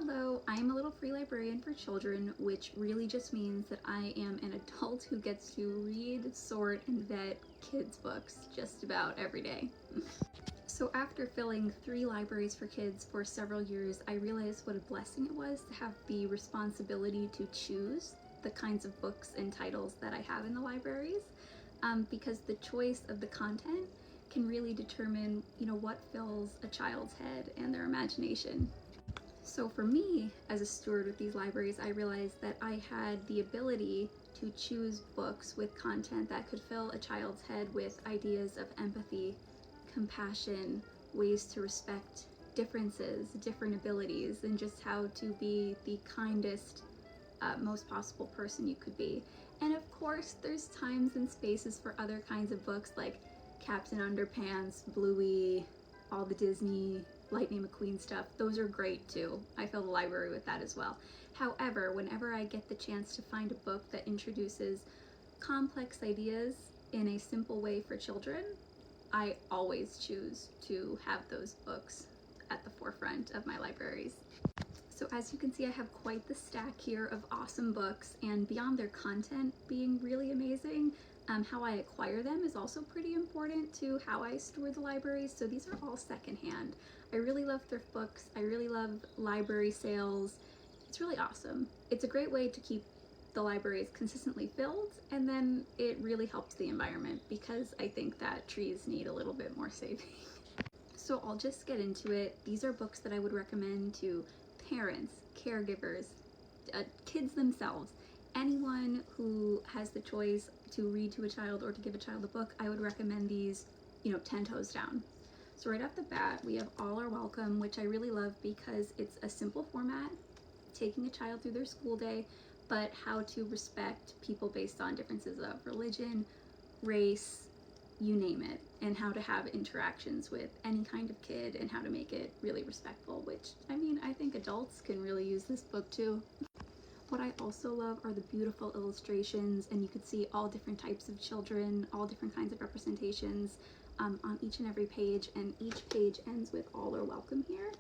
Hello, I am a little free librarian for children, which really just means that I am an adult who gets to read, sort, and vet kids' books just about every day. So after filling 3 libraries for kids for several years, I realized what a blessing it was to have the responsibility to choose the kinds of books and titles that I have in the libraries, because the choice of the content can really determine, what fills a child's head and their imagination. So for me, as a steward with these libraries, I realized that I had the ability to choose books with content that could fill a child's head with ideas of empathy, compassion, ways to respect differences, different abilities, and just how to be the kindest, most possible person you could be. And of course, there's times and spaces for other kinds of books like Captain Underpants, Bluey, all the Disney Lightning McQueen stuff. Those are great too. I fill the library with that as well. However, whenever I get the chance to find a book that introduces complex ideas in a simple way for children, I always choose to have those books at the forefront of my libraries. So as you can see, I have quite the stack here of awesome books, and beyond their content being really amazing, how I acquire them is also pretty important to how I store the library. So these are all secondhand. I really love thrift books. I really love library sales. It's really awesome. It's a great way to keep the libraries consistently filled, and then it really helps the environment because I think that trees need a little bit more saving. So I'll just get into it. These are books that I would recommend to parents, caregivers, kids themselves, anyone who has the choice to read to a child or to give a child a book. I would recommend these, 10 toes down. So right off the bat, we have All Are Welcome, which I really love because it's a simple format, taking a child through their school day, but how to respect people based on differences of religion, race, you name it, and how to have interactions with any kind of kid and how to make it really respectful, which, I think adults can really use this book too. What I also love are the beautiful illustrations, and you could see all different types of children, all different kinds of representations on each and every page, and each page ends with All Are Welcome here.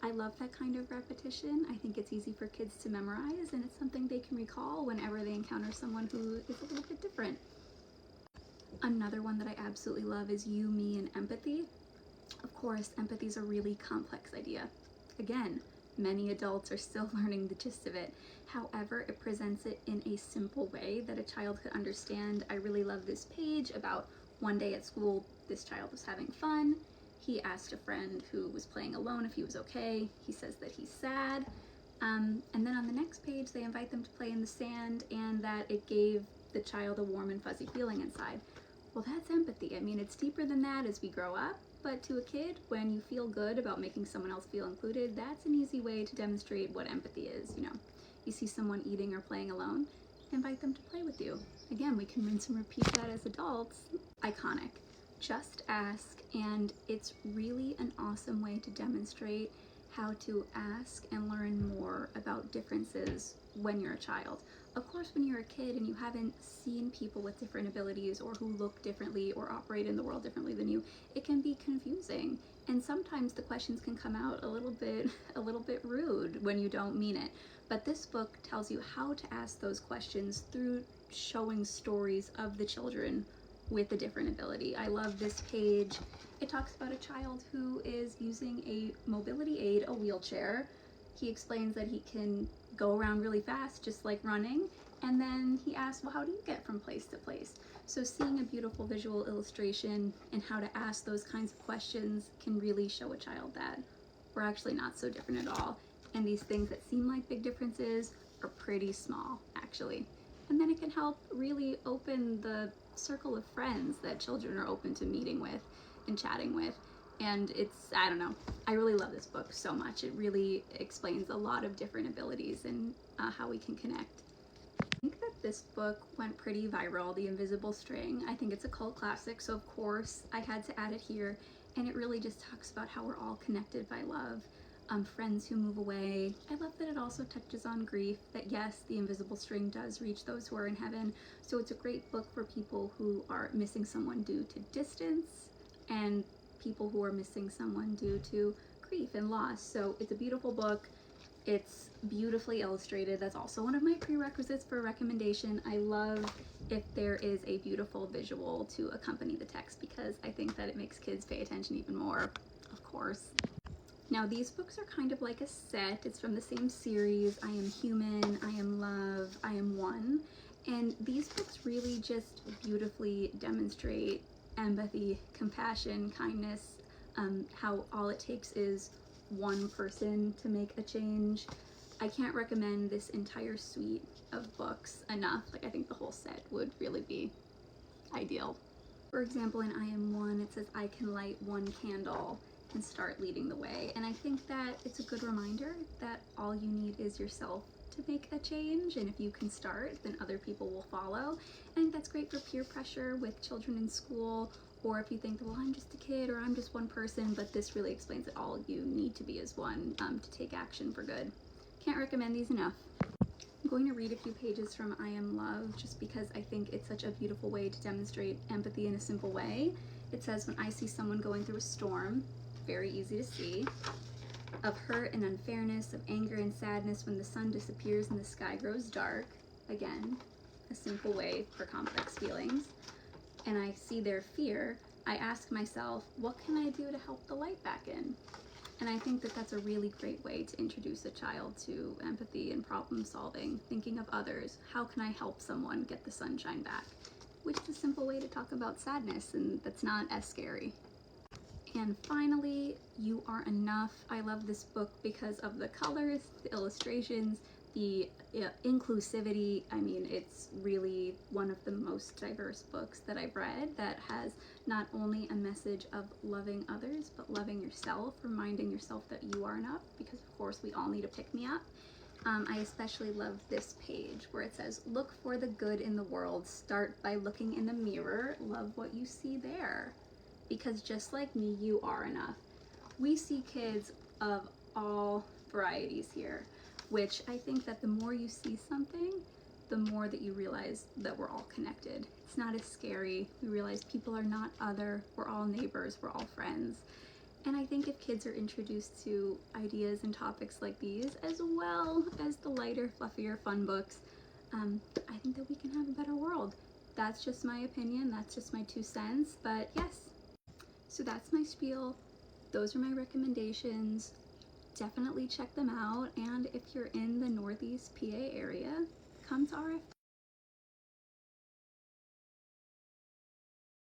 I love that kind of repetition. I think it's easy for kids to memorize, and it's something they can recall whenever they encounter someone who is a little bit different. Another one that I absolutely love is You, Me, and Empathy. Of course, empathy is a really complex idea. Again, many adults are still learning the gist of it. However, it presents it in a simple way that a child could understand. I really love this page about one day at school, this child was having fun. He asked a friend who was playing alone if he was okay. He says that he's sad. And then on the next page, they invite them to play in the sand, and that it gave the child a warm and fuzzy feeling inside. Well, that's empathy. It's deeper than that as we grow up, but to a kid, when you feel good about making someone else feel included, that's an easy way to demonstrate what empathy is. You see someone eating or playing alone, invite them to play with you. Again, we can rinse and repeat that as adults. Iconic. Just ask, and it's really an awesome way to demonstrate how to ask and learn more about differences when you're a child. Of course, when you're a kid and you haven't seen people with different abilities or who look differently or operate in the world differently than you, it can be confusing. And sometimes the questions can come out a little bit rude when you don't mean it. But this book tells you how to ask those questions through showing stories of the children with a different ability. I love this page. It talks about a child who is using a mobility aid, a wheelchair. He explains that he can go around really fast, just like running. And then he asks, well, how do you get from place to place? So seeing a beautiful visual illustration and how to ask those kinds of questions can really show a child that we're actually not so different at all. And these things that seem like big differences are pretty small, actually. And then it can help really open the circle of friends that children are open to meeting with and chatting with. And I really love this book so much. It really explains a lot of different abilities and how we can connect. I think that this book went pretty viral, The Invisible String. I think it's a cult classic, so of course I had to add it here. And it really just talks about how we're all connected by love. Friends who move away. I love that it also touches on grief, that yes, the invisible string does reach those who are in heaven. So it's a great book for people who are missing someone due to distance and people who are missing someone due to grief and loss. So it's a beautiful book. It's beautifully illustrated. That's also one of my prerequisites for a recommendation. I love if there is a beautiful visual to accompany the text because I think that it makes kids pay attention even more, of course. Now these books are kind of like a set. It's from the same series, I Am Human, I Am Love, I Am One. And these books really just beautifully demonstrate empathy, compassion, kindness, how all it takes is one person to make a change. I can't recommend this entire suite of books enough. Like, I think the whole set would really be ideal. For example, in I Am One, it says, I can light one candle and start leading the way. And I think that it's a good reminder that all you need is yourself to make a change, and if you can start, then other people will follow. I think that's great for peer pressure with children in school, or if you think, well, I'm just a kid or I'm just one person, but this really explains that all you need to be is one to take action for good. Can't recommend these enough. I'm going to read a few pages from I Am Love just because I think it's such a beautiful way to demonstrate empathy in a simple way. It says, when I see someone going through a storm, very easy to see, of hurt and unfairness, of anger and sadness when the sun disappears and the sky grows dark, again, a simple way for complex feelings, and I see their fear, I ask myself, what can I do to help the light back in? And I think that that's a really great way to introduce a child to empathy and problem solving, thinking of others. How can I help someone get the sunshine back? Which is a simple way to talk about sadness, and that's not as scary. And finally, You Are Enough. I love this book because of the colors, the illustrations, the inclusivity. I mean, it's really one of the most diverse books that I've read that has not only a message of loving others, but loving yourself, reminding yourself that you are enough, because of course we all need a pick-me-up. I especially love this page where it says, look for the good in the world. Start by looking in the mirror. Love what you see there. Because just like me, you are enough. We see kids of all varieties here, which I think that the more you see something, the more that you realize that we're all connected. It's not as scary. We realize people are not other. We're all neighbors. We're all friends. And I think if kids are introduced to ideas and topics like these, as well as the lighter, fluffier, fun books, I think that we can have a better world. That's just my opinion. That's just my 2 cents. But yes. So that's my spiel. Those are my recommendations. Definitely check them out. And if you're in the Northeast PA area, come to RFP.